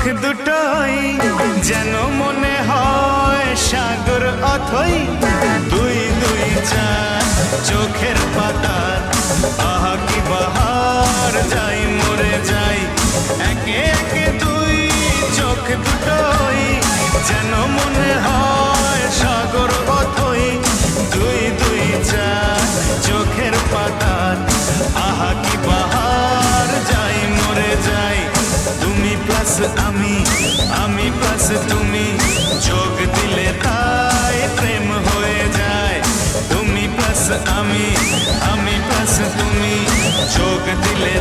দুটোই যেন মনে হয় সাগর অথই দুই দুই চার চোখের পাতা আহা কি বাহার যাই মরে যাই একে একে দুই চোখ দুটোই যেন মনে হয় সাগর অথই দুই দুই চার চোখের পাতা আহা কি বাহার যাই মরে যাই তুমি প্লাস আমি প্লাস তুমি যোগ দিলে তাই প্রেম হয়ে যায় তুমি প্লাস আমি প্লাস তুমি যোগ দিলে